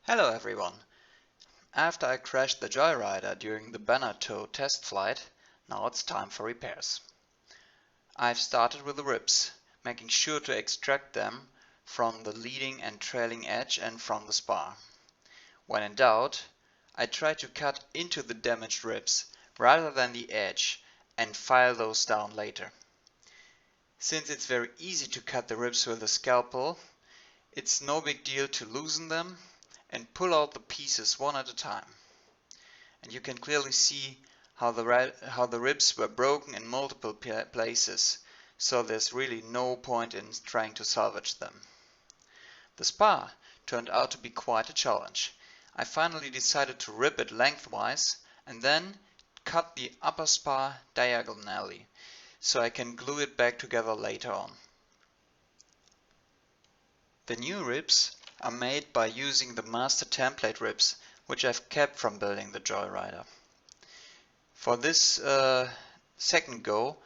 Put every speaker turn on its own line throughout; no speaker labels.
Hello everyone! After I crashed the Joyrider during the banner tow test flight, now it's time for repairs. I've started with the ribs, making sure to extract them from the leading and trailing edge and from the spar. When in doubt, I try to cut into the damaged ribs rather than the edge and file those down later. Since it's very easy to cut the ribs with a scalpel, it's no big deal to loosen them and pull out the pieces one at a time. And you can clearly see how the ribs were broken in multiple places, so there's really no point in trying to salvage them. The spar turned out to be quite a challenge. I finally decided to rip it lengthwise and then cut the upper spar diagonally, so I can glue it back together later on. The new ribs are made by using the master template ribs, which I've kept from building the Joyrider. For this second go,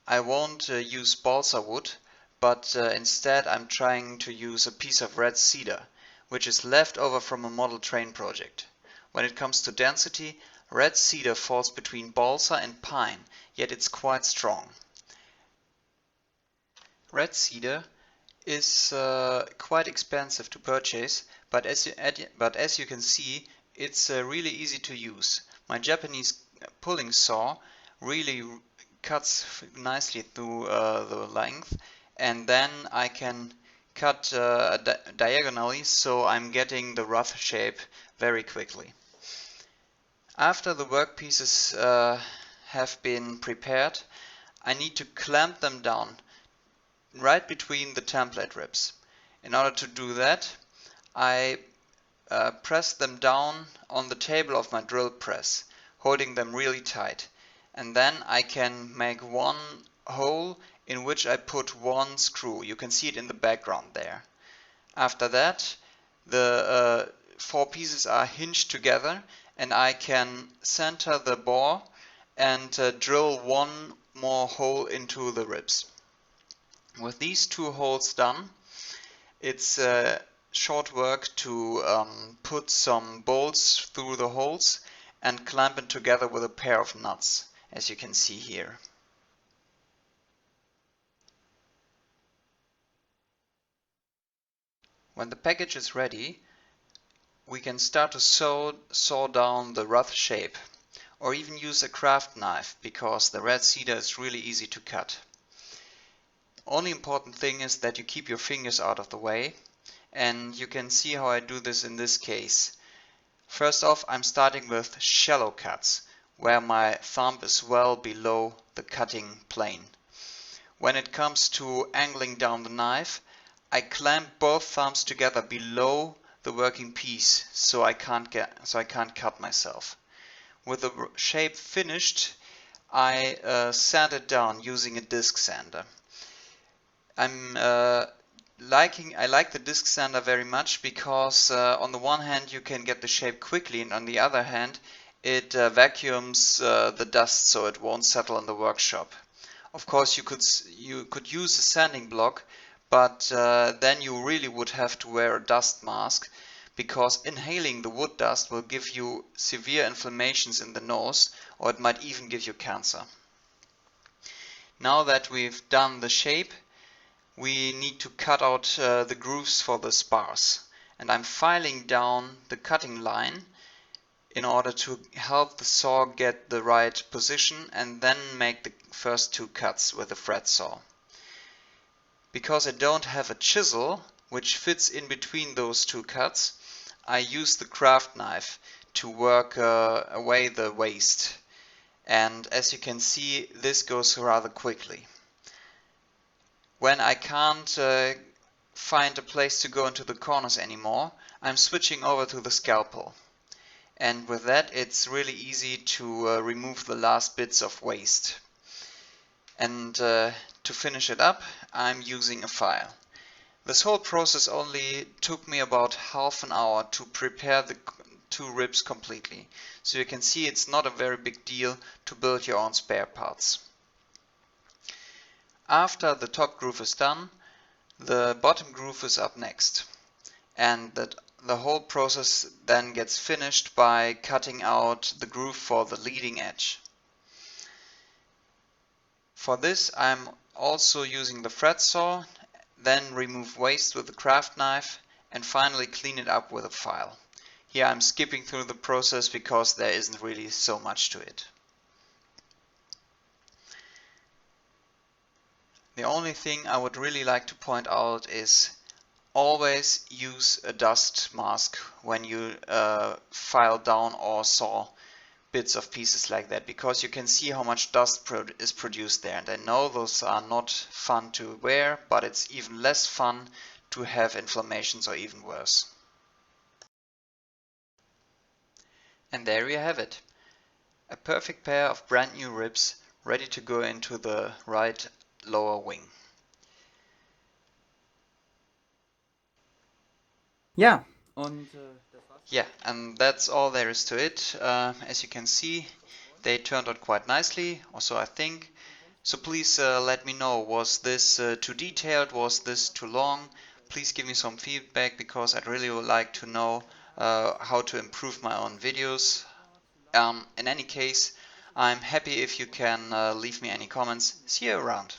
I won't use balsa wood, but instead I'm trying to use a piece of red cedar, which is left over from a model train project. When it comes to density, red cedar falls between balsa and pine, yet it's quite strong. Red cedar is quite expensive to purchase, but as you can see, it's really easy to use. My Japanese pulling saw really cuts nicely through the length, and then I can cut diagonally, so I'm getting the rough shape very quickly. After the workpieces have been prepared, I need to clamp them down right between the template ribs. In order to do that, I press them down on the table of my drill press, holding them really tight, and then I can make one hole in which I put one screw. You can see it in the background there. After that, the four pieces are hinged together, and I can center the bore and drill one more hole into the ribs. With these two holes done, it's short work to put some bolts through the holes and clamp it together with a pair of nuts, as you can see here. When the package is ready, we can start to saw down the rough shape, or even use a craft knife, because the red cedar is really easy to cut. Only important thing is that you keep your fingers out of the way, and you can see how I do this in this case. First off, I'm starting with shallow cuts, where my thumb is well below the cutting plane. When it comes to angling down the knife, I clamp both thumbs together below the working piece, so I can't cut myself. With the shape finished, I sand it down using a disc sander. I like the disc sander very much because on the one hand you can get the shape quickly, and on the other hand it vacuums the dust so it won't settle in the workshop. Of course you could use a sanding block, but then you really would have to wear a dust mask, because inhaling the wood dust will give you severe inflammations in the nose, or it might even give you cancer. Now that we've done the shape, we need to cut out the grooves for the spars, and I'm filing down the cutting line in order to help the saw get the right position and then make the first two cuts with the fret saw. Because I don't have a chisel which fits in between those two cuts, I use the craft knife to work away the waste, and as you can see, this goes rather quickly. When I can't find a place to go into the corners anymore, I'm switching over to the scalpel. And with that, it's really easy to remove the last bits of waste. And to finish it up, I'm using a file. This whole process only took me about half an hour to prepare the two ribs completely. So you can see it's not a very big deal to build your own spare parts. After the top groove is done, the bottom groove is up next. and that the whole process then gets finished by cutting out the groove for the leading edge. For this I'm also using the fret saw, then remove waste with the craft knife, and finally clean it up with a file. Here I'm skipping through the process because there isn't really so much to it. The only thing I would really like to point out is always use a dust mask when you file down or saw bits of pieces like that, because you can see how much dust is produced there, and I know those are not fun to wear, but it's even less fun to have inflammations or even worse. And there you have it, a perfect pair of brand new ribs ready to go into the right lower wing.
Ja, und das war's schon.
Yeah, and that's all there is to it. As you can see, they turned out quite nicely, or so I think. So please let me know, was this too detailed, was this too long? Please give me some feedback, because I'd really would like to know how to improve my own videos. In any case, I'm happy if you can leave me any comments. See you around.